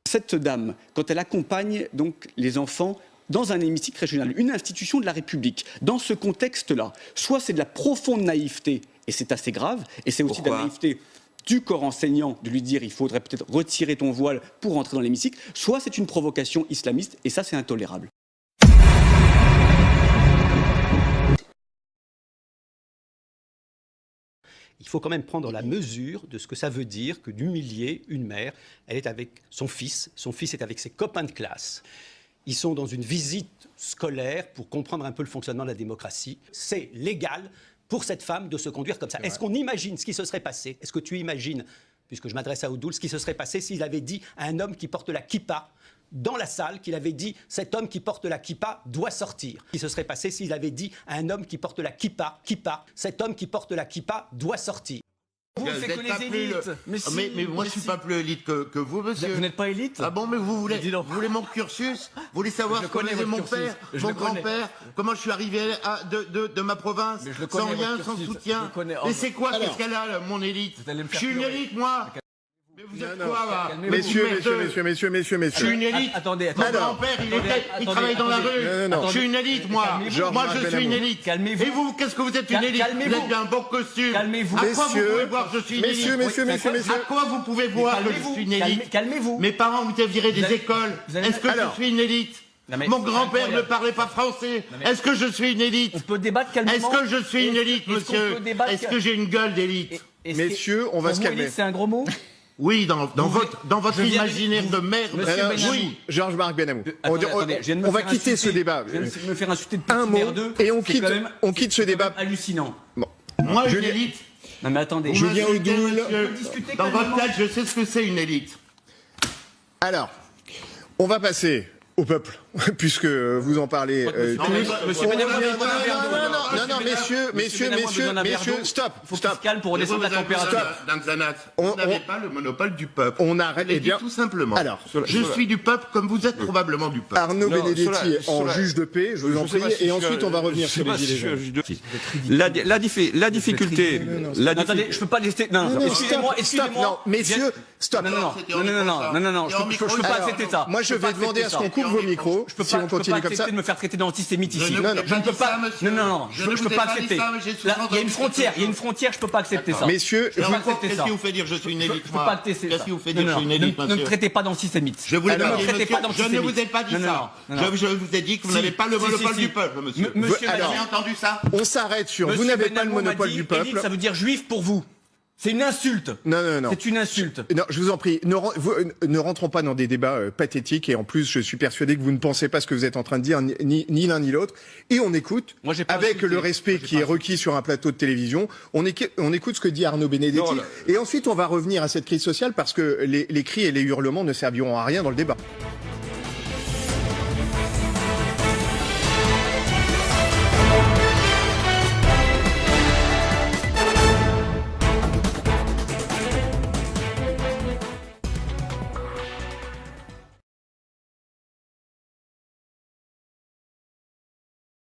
Cette dame, quand elle accompagne donc les enfants dans un hémicycle régional, une institution de la République, dans ce contexte-là, soit c'est de la profonde naïveté, et c'est assez grave, et c'est aussi de la naïveté du corps enseignant de lui dire il faudrait peut-être retirer ton voile pour entrer dans l'hémicycle, soit c'est une provocation islamiste, et ça c'est intolérable. Il faut quand même prendre la mesure de ce que ça veut dire que d'humilier une mère. Elle est avec son fils est avec ses copains de classe. Ils sont dans une visite scolaire pour comprendre un peu le fonctionnement de la démocratie. C'est légal pour cette femme de se conduire comme ça. Est-ce qu'on imagine ce qui se serait passé? Est-ce que tu imagines, puisque je m'adresse à Oudoul, ce qui se serait passé s'il avait dit à un homme qui porte la kippa dans la salle, qu'il avait dit « cet homme qui porte la kippa doit sortir ». Ce qui se serait passé s'il avait dit à un homme qui porte la kippa, cet homme qui porte la kippa doit sortir. Vous faites que les élites. Mais moi, je ne suis pas plus élite que vous, monsieur. Vous n'êtes pas élite? Ah bon, mais vous voulez mon cursus? Vous voulez savoir ce que mon père, mon grand-père, comment je suis arrivé de ma province, sans rien, sans soutien? Mais c'est quoi, qu'est-ce qu'elle a, mon élite? Je suis une élite, moi. Mais vous êtes quoi, là? Messieurs. Je suis une élite. Attendez. Mon grand-père, il travaille dans la rue. Je suis une élite, moi. Moi, je suis une élite. Calmez-vous. Et vous, qu'est-ce que vous êtes une élite? Vous êtes bien un beau costume. Calmez-vous. À quoi vous pouvez voir que je suis une élite? Messieurs. À quoi vous pouvez voir que je suis une élite? Calmez-vous. Mes parents ont été virés des écoles. Est-ce que je suis une élite? Mon grand-père ne parlait pas français. Est-ce que je suis une élite? On peut débattre calmement. Est-ce que je suis une élite, monsieur? Est-ce que j'ai une gueule d'élite? Messieurs, on va se calmer. C'est un gros mot? Oui, dans votre imaginaire de merde. Oui, Georges-Marc Benamou. On va quitter ce débat. Je viens de me faire insulter depuis Un mot, et on quitte ce débat. Hallucinant. Moi, une élite. Non mais attendez. Julien Oudoul. Dans votre tête, je sais ce que c'est une élite. Alors, on va passer au peuple, puisque vous en parlez. Monsieur Benamou, Non, messieurs, stop. faut qu'il se calme pour redescendre la température. Vous n'avez pas le monopole du peuple. On arrête, eh bien, tout simplement. Alors, je suis du peuple comme vous êtes probablement du peuple. Arnaud Benedetti en juge de paix, je vous en prie, et ensuite on va revenir sur les gilets jaunes. La difficulté. Attendez, je peux pas laisser. Non, excusez-moi. Non, messieurs, stop. Non, je peux pas accepter ça. Moi, je vais demander à ce qu'on coupe vos micros, si on continue comme ça. De me faire traiter d'antisémite ici. Je ne peux pas. Non, je peux pas accepter. Il y a une frontière, je peux pas accepter ça. Messieurs, qu'est-ce qui vous fait dire que je suis une élite? Je peux pas accepter ça. Qu'est-ce qui vous fait dire que je suis une élite, monsieur? Ne me traitez pas d'antisémite. Je ne vous ai pas dit ça. Je vous ai dit que vous n'avez pas le monopole du peuple, monsieur. Monsieur, vous avez entendu ça? on s'arrête sur vous n'avez pas le monopole du peuple. Ça veut dire juif pour vous. C'est une insulte. Non. C'est une insulte. Non, je vous en prie, ne rentrons pas dans des débats pathétiques, et en plus, je suis persuadé que vous ne pensez pas ce que vous êtes en train de dire, ni l'un ni l'autre. Et on écoute, avec le respect qui est requis sur un plateau de télévision, on écoute ce que dit Arnaud Benedetti. Et ensuite, on va revenir à cette crise sociale, parce que les cris et les hurlements ne serviront à rien dans le débat.